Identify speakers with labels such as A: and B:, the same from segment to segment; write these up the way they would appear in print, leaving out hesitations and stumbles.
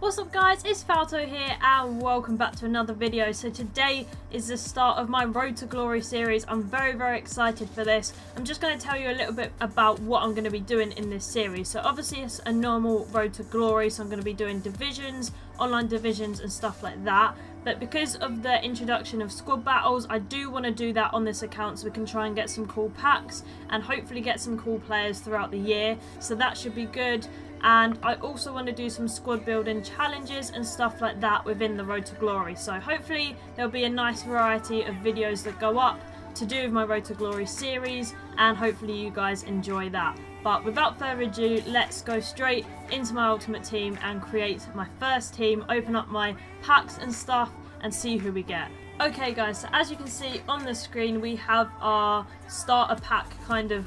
A: What's up guys, it's Falto here and welcome back to another video. So today is the start of my Road to Glory series. I'm very excited for this. I'm just going to tell you a little bit about what I'm going to be doing in this series. So obviously it's a normal Road to Glory, so I'm going to be doing divisions, online divisions and stuff like that. But because of the introduction of squad battles, I do want to do that on this account so we can try and get some cool packs and hopefully get some cool players throughout the year. So that should be good. And I also want to do some squad building challenges and stuff like that within the Road to Glory. So hopefully there'll be a nice variety of videos that go up to do with my Road to Glory series, and hopefully you guys enjoy that. But without further ado, let's go straight into my ultimate team and create my first team, open up my packs and stuff and see who we get. Okay guys, so as you can see on the screen we have our starter pack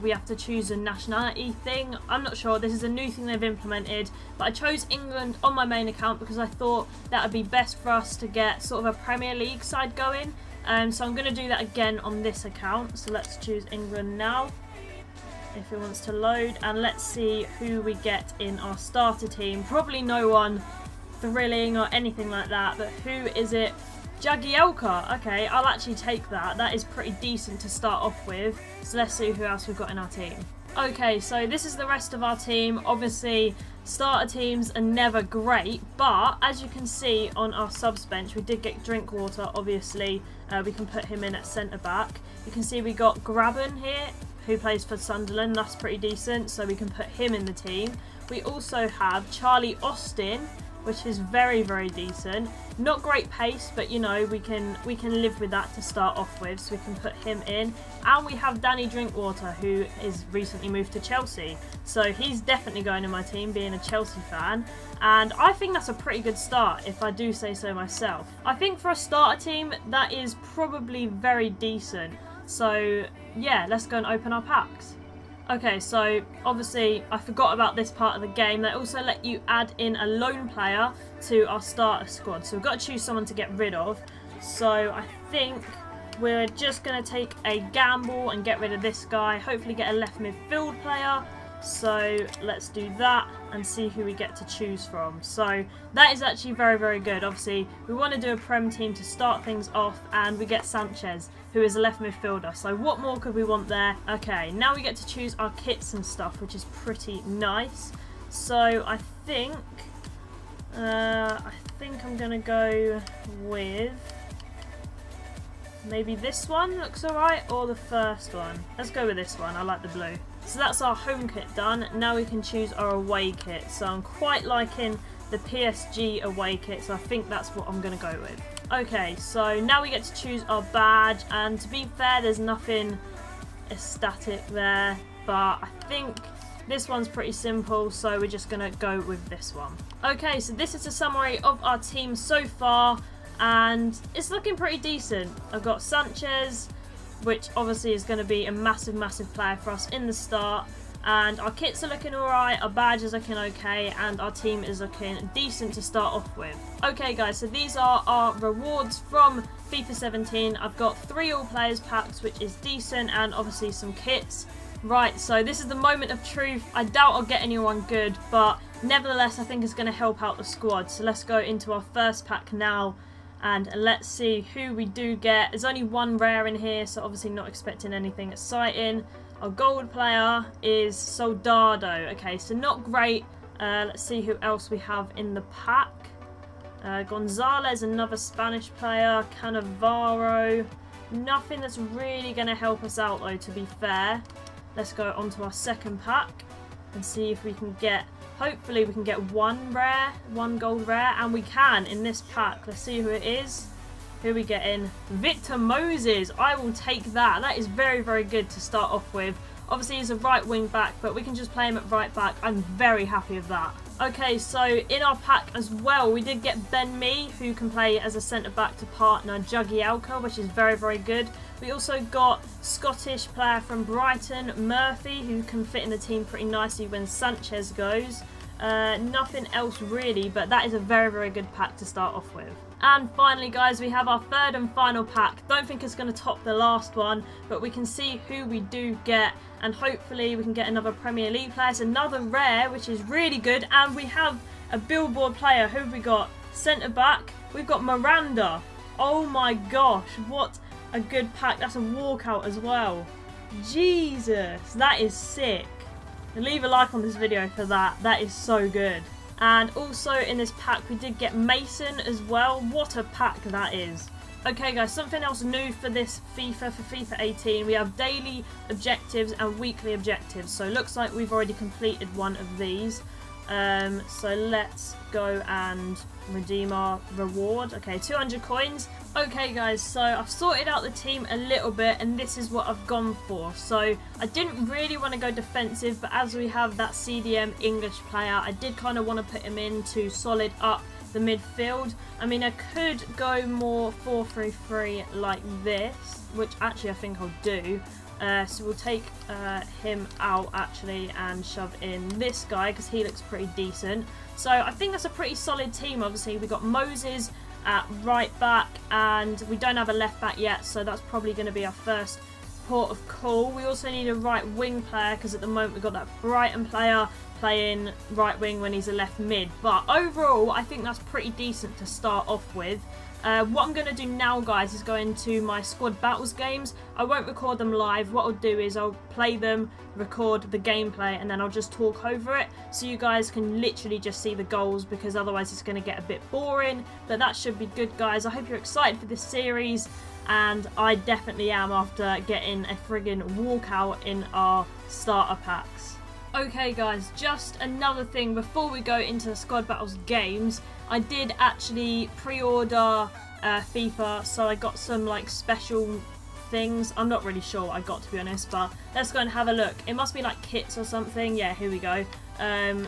A: we have to choose a nationality thing. I'm not sure, this is a new thing they've implemented, but I chose England on my main account because I thought that would be best for us to get sort of a Premier League side going. So I'm going to do that again on this account. So let's choose England now if it wants to load, and let's see who we get in our starter team. Probably no one thrilling or anything like that, but who is it? Jagielka. Okay, I'll actually take that. That is pretty decent to start off with. So let's see who else we've got in our team. Okay, so this is the rest of our team. Obviously, starter teams are never great, but as you can see on our subs bench, we did get Drinkwater, obviously. We can put him in at centre-back. You can see we got Graben here, who plays for Sunderland. That's pretty decent, so we can put him in the team. We also have Charlie Austin, which is very decent. Not great pace, but you know, we can live with that to start off with, so we can put him in. And we have Danny Drinkwater, who is recently moved to Chelsea, so he's definitely going in my team, being a Chelsea fan, and I think that's a pretty good start, if I do say so myself. I think for a starter team that is probably very decent. So yeah, let's go and open our packs. Okay, so obviously I forgot about this part of the game. They also let you add in a loan player to our starter squad. So we've got to choose someone to get rid of. So I think we're just going to take a gamble and get rid of this guy. Hopefully get a left midfield player. So let's do that and see who we get to choose from. So that is actually very good. Obviously we want to do a Prem team to start things off, and we get Sanchez, who is a left midfielder. So what more could we want there? Okay, now we get to choose our kits and stuff, which is pretty nice. So I think I'm gonna go with maybe this one. Looks alright, or the first one. Let's go with this one. I like the blue. So that's our home kit done. Now we can choose our away kit. So I'm quite liking the PSG away kit, so I think that's what I'm going to go with. Okay, so now we get to choose our badge, and to be fair, there's nothing ecstatic there, but I think this one's pretty simple, so we're just going to go with this one. Okay, so this is a summary of our team so far, and it's looking pretty decent. I've got Sanchez, which obviously is going to be a massive player for us in the start, and our kits are looking alright, our badge is looking okay, and our team is looking decent to start off with. Okay guys, so these are our rewards from FIFA 17. I've got 3 all players packs, which is decent, and obviously some kits. Right, so this is the moment of truth. I doubt I'll get anyone good, but nevertheless I think it's going to help out the squad. So let's go into our first pack now, and let's see who we do get. There's only one rare in here, so obviously not expecting anything exciting. Our gold player is Soldado. Okay, so not great. Let's see who else we have in the pack. Gonzalez, another Spanish player. Cannavaro. Nothing that's really going to help us out though, to be fair. Let's go on to our second pack and see if we can get... Hopefully we can get one gold rare, and we can in this pack. Let's see who it is. Who are we getting? Victor Moses. I will take that. That is very good to start off with. Obviously he's a right wing back, but we can just play him at right back. I'm very happy with that. Okay, so in our pack as well, we did get Ben Mee, who can play as a centre-back to partner Jagielka, which is very good. We also got Scottish player from Brighton, Murphy, who can fit in the team pretty nicely when Sanchez goes. Nothing else really, but that is a very good pack to start off with. And finally guys, we have our third and final pack. Don't think it's going to top the last one, but we can see who we do get, and hopefully we can get another Premier League player. It's another rare, which is really good, and we have a billboard player. Who have we got? Centre back. We've got Miranda. Oh my gosh, what a good pack. That's a walkout as well. Jesus, that is sick. Leave a like on this video for that. That is so good. And also in this pack we did get Mason as well. What a pack that is. Okay guys, something else new for this FIFA, for FIFA 18, we have daily objectives and weekly objectives. So it looks like we've already completed one of these. So let's go and redeem our reward. Okay, 200 coins. Okay guys, so I've sorted out the team a little bit and this is what I've gone for. So I didn't really want to go defensive, but as we have that CDM English player, I did kind of want to put him in to solid up the midfield. I mean, I could go more 4-3-3 like this, which actually I think I'll do. So we'll take him out actually and shove in this guy because he looks pretty decent. So I think that's a pretty solid team. Obviously we got Moses at right back and we don't have a left back yet, so that's probably going to be our first port of call. We also need a right wing player because at the moment we've got that Brighton player playing right wing when he's a left mid, but overall I think that's pretty decent to start off with. What I'm going to do now guys is go into my squad battles games. I won't record them live. What I'll do is I'll play them, record the gameplay, and then I'll just talk over it so you guys can literally just see the goals, because otherwise it's going to get a bit boring. But that should be good guys. I hope you're excited for this series, and I definitely am after getting a friggin' walkout in our starter packs. Okay guys, just another thing before we go into the squad battles games, I did actually pre-order FIFA, so I got some like special things. I'm not really sure what I got, to be honest, but let's go and have a look. It must be like kits or something. Yeah, here we go.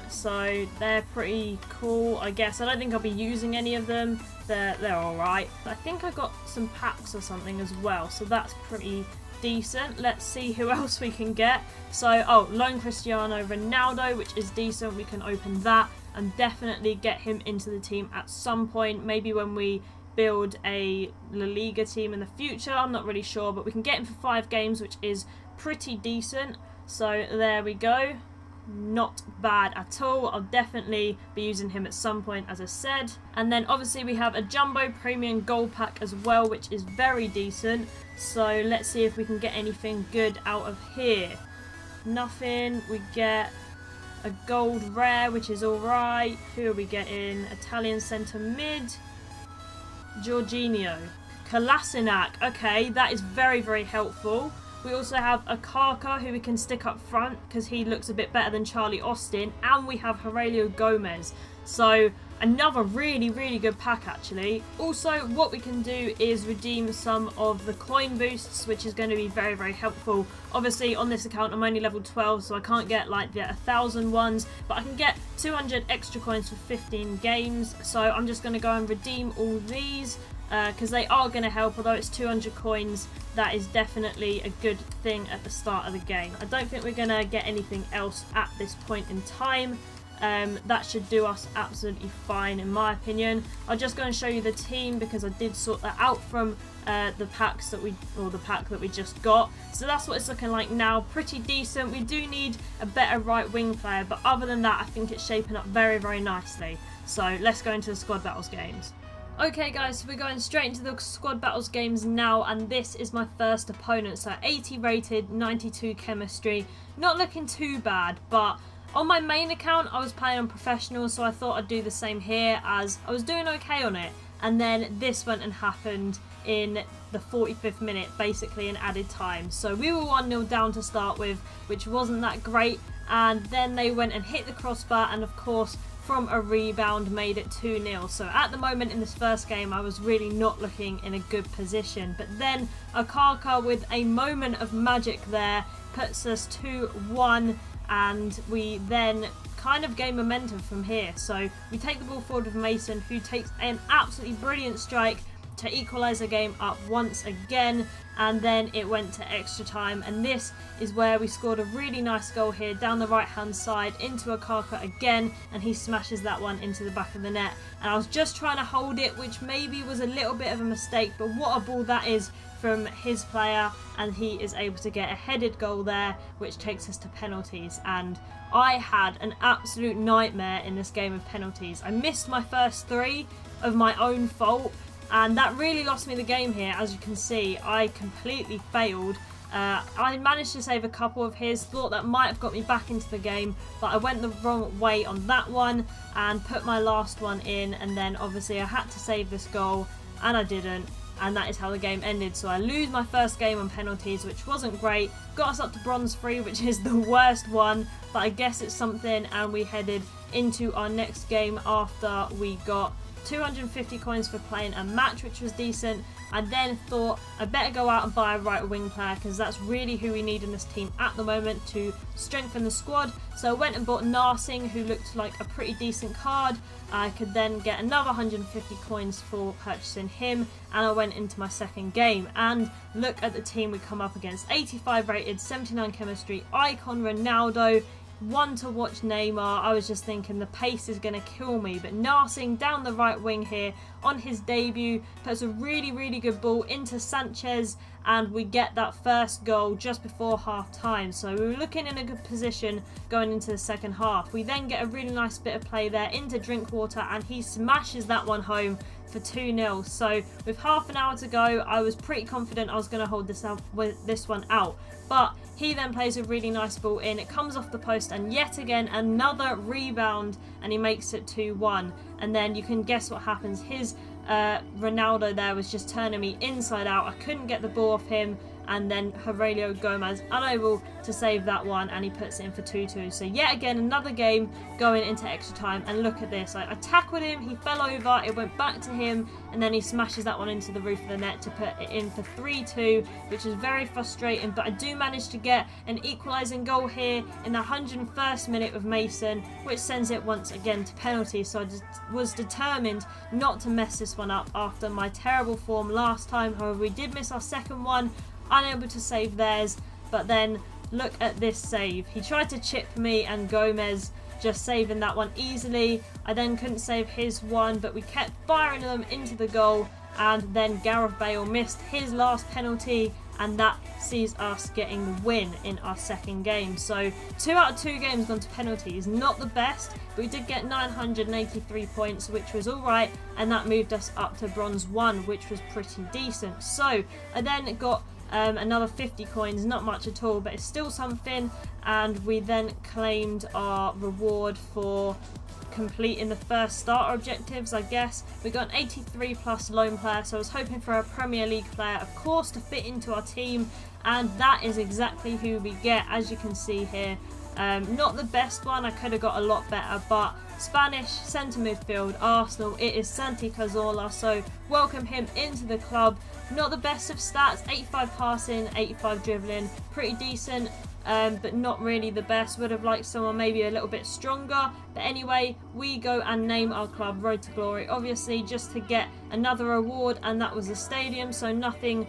A: So they're pretty cool, I guess. I don't think I'll be using any of them. They're alright. I think I got some packs or something as well, so that's pretty decent. Let's see who else we can get. So, oh, Lone Cristiano Ronaldo, which is decent. We can open that and definitely get him into the team at some point. Maybe when we build a La Liga team in the future. I'm not really sure, but we can get him for 5 games, which is pretty decent. So there we go. Not bad at all. I'll definitely be using him at some point, as I said. And then obviously we have a Jumbo Premium Gold Pack as well, which is very decent. So let's see if we can get anything good out of here. Nothing. We get a gold rare, which is alright. Who are we getting? Italian centre mid. Jorginho. Kolasinac. Okay, that is very, very helpful. We also have a Kaka who we can stick up front because he looks a bit better than Charlie Austin. And we have Aurelio Gomez. So another really, really good pack actually. Also, what we can do is redeem some of the coin boosts, which is going to be very, very helpful. Obviously, on this account, I'm only level 12, so I can't get like the 1,000 ones, but I can get 200 extra coins for 15 games. So I'm just going to go and redeem all these because they are going to help. Although it's 200 coins, that is definitely a good thing at the start of the game. I don't think we're going to get anything else at this point in time. That should do us absolutely fine in my opinion. I'll just go and show you the team because I did sort that out from the packs that the pack that we just got. So that's what it's looking like now. Pretty decent. We do need a better right wing player, but other than that I think it's shaping up very, very nicely. So let's go into the squad battles games. Okay guys, so we're going straight into the squad battles games now, and this is my first opponent. So 80 rated, 92 chemistry. Not looking too bad, but on my main account I was playing on professional, so I thought I'd do the same here, as I was doing okay on it. And then this went and happened in the 45th minute, basically in added time. So we were 1-0 down to start with, which wasn't that great. And then they went and hit the crossbar, and of course from a rebound made it 2-0. So at the moment in this first game I was really not looking in a good position. But then Akaka with a moment of magic there puts us 2-1, and we then kind of gain momentum from here. So we take the ball forward with Mason, who takes an absolutely brilliant strike to equalise the game up once again, and then it went to extra time, and this is where we scored a really nice goal here down the right hand side into Okaka again, and he smashes that one into the back of the net. And I was just trying to hold it, which maybe was a little bit of a mistake, but what a ball that is from his player, and he is able to get a headed goal there, which takes us to penalties. And I had an absolute nightmare in this game of penalties. I missed my first 3 of my own fault, and that really lost me the game here. As you can see, I completely failed. I managed to save a couple of his, thought that might have got me back into the game, but I went the wrong way on that one and put my last one in, and then obviously I had to save this goal and I didn't, and that is how the game ended. So I lose my first game on penalties, which wasn't great. Got us up to bronze 3, which is the worst one, but I guess it's something, and we headed into our next game after we got 250 coins for playing a match, which was decent. I then thought I better go out and buy a right wing player, because that's really who we need in this team at the moment to strengthen the squad. So I went and bought Narsing, who looked like a pretty decent card. I could then get another 150 coins for purchasing him, and I went into my second game. And look at the team we come up against: 85 rated, 79 chemistry, Icon Ronaldo, 1 to watch Neymar. I was just thinking the pace is going to kill me, but Narsing down the right wing here on his debut puts a really good ball into Sanchez, and we get that first goal just before half time. So we were looking in a good position going into the second half. We then get a really nice bit of play there into Drinkwater, and he smashes that one home for 2-0. So with half an hour to go, I was pretty confident I was going to hold this one out, but he then plays a really nice ball in. It comes off the post, and yet again another rebound, and he makes it 2-1. And then you can guess what happens. His Ronaldo there was just turning me inside out. I couldn't get the ball off him, and then Aurelio Gomez unable to save that one, and he puts it in for 2-2. So yet again another game going into extra time, and look at this. I tackled him, he fell over, it went back to him, and then he smashes that one into the roof of the net to put it in for 3-2, which is very frustrating. But I do manage to get an equalising goal here in the 101st minute with Mason, which sends it once again to penalties. So I just was determined not to mess this one up after my terrible form last time. However, we did miss our second one, unable to save theirs. But then look at this save. He tried to chip me, and Gomez just saving that one easily. I then couldn't save his one, but we kept firing them into the goal, and then Gareth Bale missed his last penalty, and that sees us getting the win in our second game. So 2 out of 2 games gone to penalties. Not the best, but we did get 983 points, which was alright, and that moved us up to bronze 1, which was pretty decent. So I then got another 50 coins, not much at all, but it's still something. And we then claimed our reward for completing the first starter objectives, I guess. We got an 83 plus loan player, so I was hoping for a Premier League player, of course, to fit into our team, and that is exactly who we get, as you can see here. Not the best one, I could have got a lot better, but Spanish centre midfield, Arsenal, it is Santi Cazorla, so welcome him into the club. Not the best of stats, 85 passing, 85 dribbling, pretty decent, but not really the best. Would have liked someone maybe a little bit stronger. But anyway, we go and name our club Road to Glory, obviously just to get another award, and that was a stadium, so nothing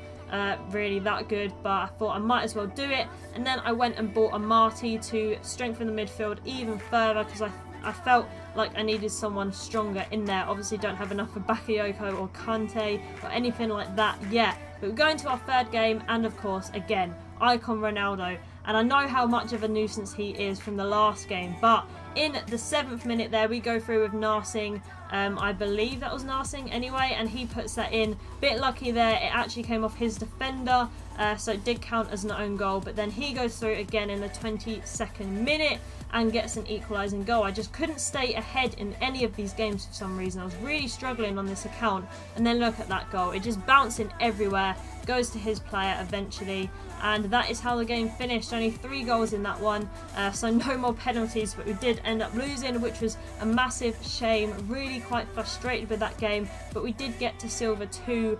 A: really that good, but I thought I might as well do it. And then I went and bought a Marty to strengthen the midfield even further, because I felt like I needed someone stronger in there. Obviously don't have enough for Bakayoko or Kante or anything like that yet. But we're going to our third game, and of course again Icon Ronaldo, and I know how much of a nuisance he is from the last game, but in the 7th minute there we go through with Narsing. I believe that was Narsing anyway, and he puts that in. Bit lucky there, it actually came off his defender, so it did count as an own goal. But then he goes through again in the 22nd minute and gets an equalising goal. I just couldn't stay ahead in any of these games for some reason. I was really struggling on this account, and then look at that goal. It just bouncing everywhere, goes to his player eventually, and that is how the game finished. Only 3 goals in that one, so no more penalties, but we did end up losing, which was a massive shame. Really quite frustrated with that game, but we did get to silver 2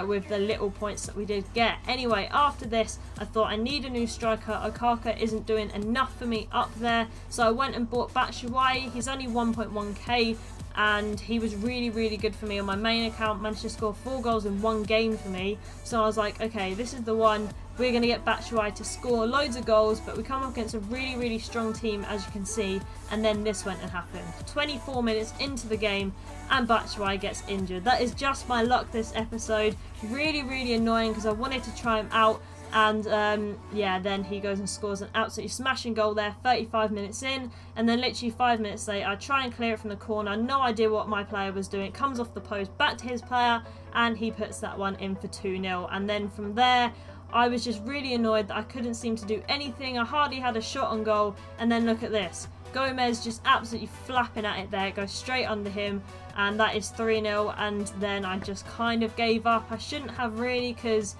A: with the little points that we did get. Anyway, after this I thought I need a new striker. Okaka isn't doing enough for me up there, so I went and bought Batshuayi. He's only 1.1k, and he was really good for me on my main account. Managed to score 4 goals in 1 game for me, so I was like, okay, this is the one. We're going to get Batshuayi to score loads of goals, but we come up against a really strong team, as you can see, and then this went and happened. 24 minutes into the game and Batshuayi gets injured. That is just my luck this episode. Really annoying, because I wanted to try him out, and yeah, then he goes and scores an absolutely smashing goal there 35 minutes in, and then literally 5 minutes later I try and clear it from the corner. No idea what my player was doing. It comes off the post back to his player, and he puts that one in for 2-0. And then from there I was just really annoyed that I couldn't seem to do anything. I hardly had a shot on goal, and then look at this. Gomez just absolutely flapping at it there. It goes straight under him, and that is 3-0. And then I just kind of gave up. I shouldn't have really, because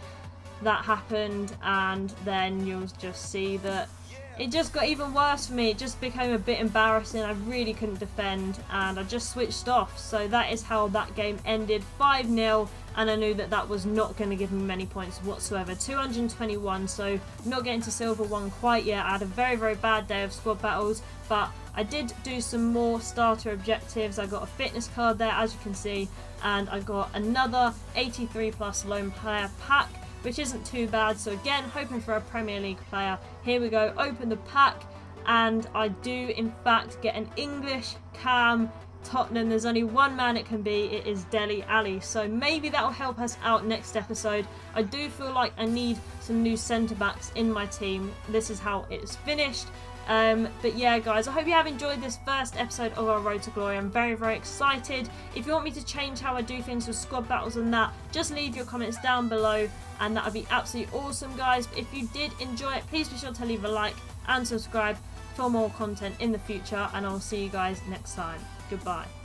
A: that happened, and then you'll just see that it just got even worse for me. It just became a bit embarrassing. I really couldn't defend, and I just switched off. So that is how that game ended, 5-0, and I knew that that was not going to give me many points whatsoever. 221, so not getting to silver 1 quite yet. I had a very bad day of squad battles, but I did do some more starter objectives. I got a fitness card there, as you can see, and I got another 83+ loan player pack, which isn't too bad. So again, hoping for a Premier League player. Here we go, open the pack, and I do in fact get an English cam Tottenham. There's only one man it can be. It is Dele Alli. So maybe that will help us out next episode. I do feel like I need some new centre backs in my team. This is how it's finished. But yeah, guys, I hope you have enjoyed this first episode of our Road to Glory. I'm very excited. If you want me to change how I do things with squad battles and that, just leave your comments down below, and that would be absolutely awesome, guys. But if you did enjoy it, please be sure to leave a like and subscribe for more content in the future, and I'll see you guys next time. Goodbye.